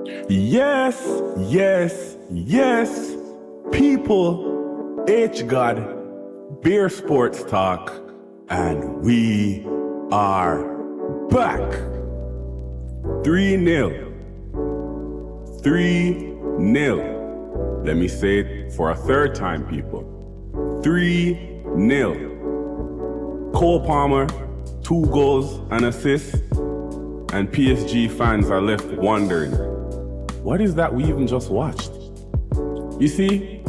Yes, yes, yes. People, H God, Beer Sports Talk, and we are back. 3-0. 3-0. Let me say it for a third time, people. 3-0. Cole Palmer, 2 goals and assists, and PSG fans are left wondering, what is that we even just watched? You see,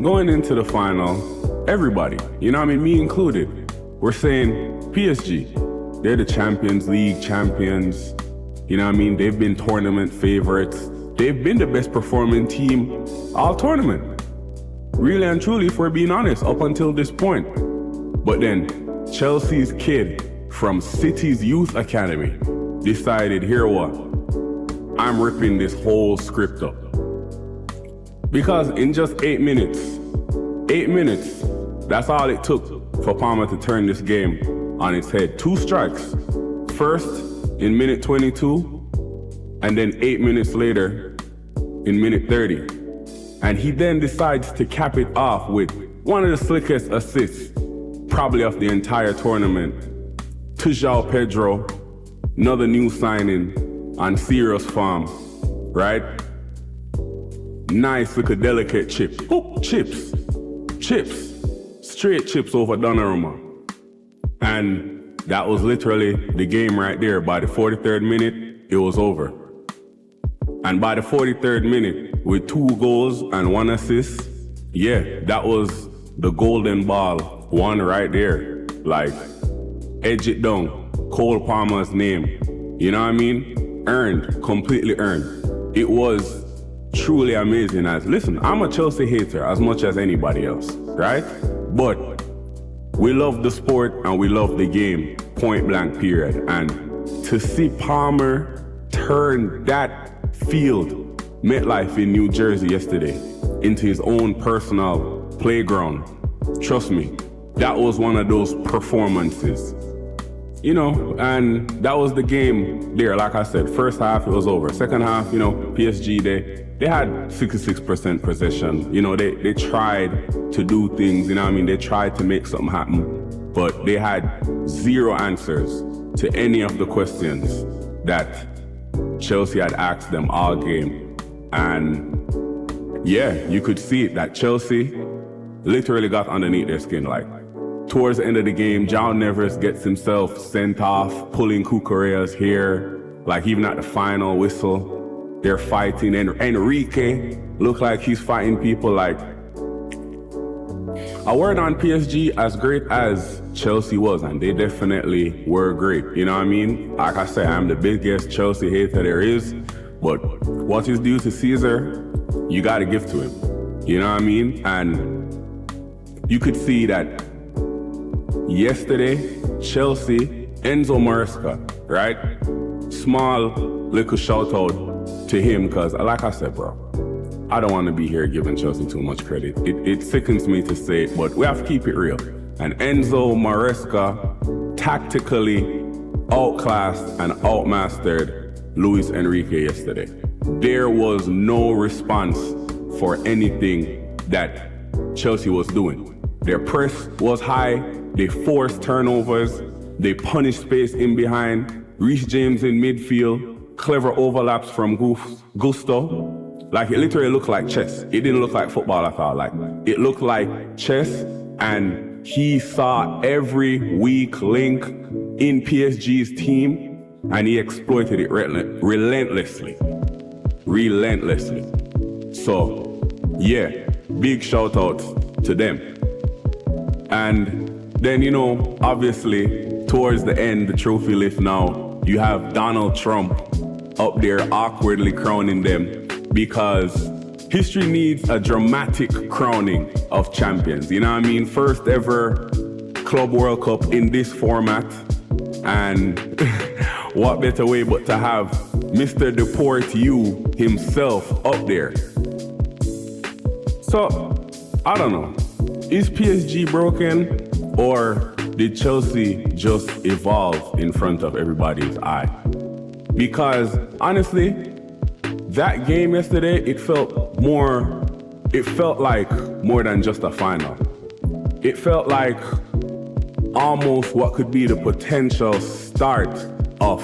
going into the final, everybody, me included, we're saying PSG, they're the Champions League champions. They've been tournament favorites. They've been the best performing team all tournament. Really and truly, if we're being honest, up until this point. But then Chelsea's kid from City's Youth Academy decided, here what? I'm ripping this whole script up. Because in just 8 minutes, that's all it took for Palmer to turn this game on its head. 2 strikes. First in minute 22, and then 8 minutes later in minute 30. And he then decides to cap it off with one of the slickest assists, probably of the entire tournament, to João Pedro, another new signing on serious form, right? Nice little delicate chip. Oh, chips. Straight chips over Donnarumma. And that was literally the game right there. By the 43rd minute, it was over. And by the 43rd minute, with 2 goals and 1 assist, that was the golden ball one right there. Like, edge it down, Cole Palmer's name. You know what I mean? Earned, completely earned. It was truly amazing. Listen, I'm a Chelsea hater as much as anybody else, right? But we love the sport and we love the game, point blank period. And to see Palmer turn that field, MetLife in New Jersey yesterday, into his own personal playground, trust me, that was one of those performances. And that was the game there. Like I said, first half, it was over. Second half, PSG, they had 66% possession. They tried to do things, they tried to make something happen, but they had 0 answers to any of the questions that Chelsea had asked them all game. And you could see it, that Chelsea literally got underneath their skin. Like, towards the end of the game, John Neves gets himself sent off, pulling Cucurella's hair. Like, even at the final whistle, they're fighting. And Enrique looked like he's fighting people. Like, a word on PSG, as great as Chelsea was, and they definitely were great. You know what I mean? Like I said, I'm the biggest Chelsea hater there is. But what is due to Caesar, you got to give to him. You know what I mean? And you could see that yesterday, Chelsea, Enzo Maresca, right? Small little shout out to him, because like I said, bro, I don't want to be here giving Chelsea too much credit. It sickens me to say it, but we have to keep it real. And Enzo Maresca tactically outclassed and outmastered Luis Enrique yesterday. There was no response for anything that Chelsea was doing. Their press was high. They forced turnovers. They punished space in behind. Reece James in midfield. Clever overlaps from Gusto. Like, it literally looked like chess. It didn't look like football at all. Like, it looked like chess, and he saw every weak link in PSG's team, and he exploited it relentlessly. So, big shout out to them. And then, obviously, towards the end, the trophy lift now, you have Donald Trump up there awkwardly crowning them, because history needs a dramatic crowning of champions. You know what I mean? First ever Club World Cup in this format. And what better way but to have Mr. Deportivo himself up there. So, I don't know. Is PSG broken, or did Chelsea just evolve in front of everybody's eye? Because honestly, that game yesterday, it felt like more than just a final. It felt like almost what could be the potential start of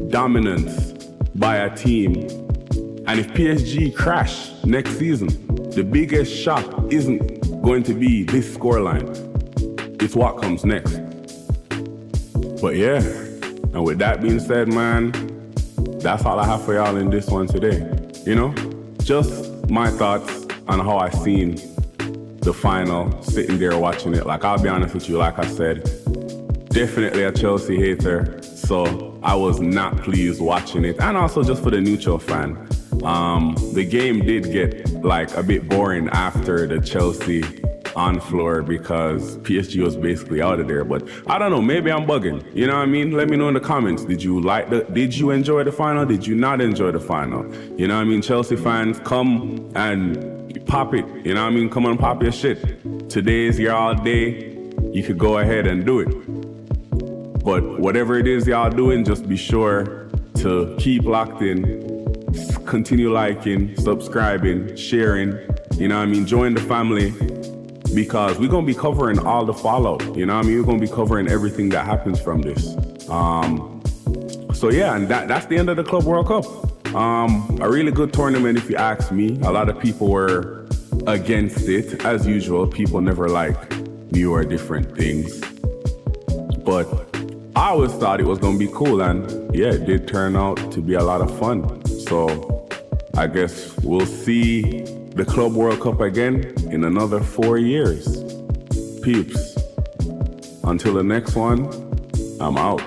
dominance by a team. And if PSG crash next season, the biggest shock isn't going to be this scoreline. It's what comes next. But yeah, and with that being said, man, that's all I have for y'all in this one today. You know, just my thoughts on how I seen the final, sitting there watching it. Like, I'll be honest with you, like I said, definitely a Chelsea hater, so I was not pleased watching it. And also just for the neutral fan, the game did get like a bit boring after the Chelsea on floor because PSG was basically out of there. But I don't know, maybe I'm bugging. You know what I mean? Let me know in the comments. Did you enjoy the final? Did you not enjoy the final? You know what I mean? Chelsea fans, come and pop it. You know what I mean? Come on, pop your shit. Today's your all day. You could go ahead and do it. But whatever it is y'all doing, just be sure to keep locked in. Continue liking, subscribing, sharing. You know what I mean? Join the family. Because we're going to be covering all the fallout, you know what I mean? We're going to be covering everything that happens from this. So yeah, and that's the end of the Club World Cup. A really good tournament if you ask me. A lot of people were against it. As usual, people never like new or different things. But I always thought it was going to be cool, and yeah, it did turn out to be a lot of fun. So I guess we'll see the Club World Cup again in another 4 years. Peeps. Until the next one, I'm out.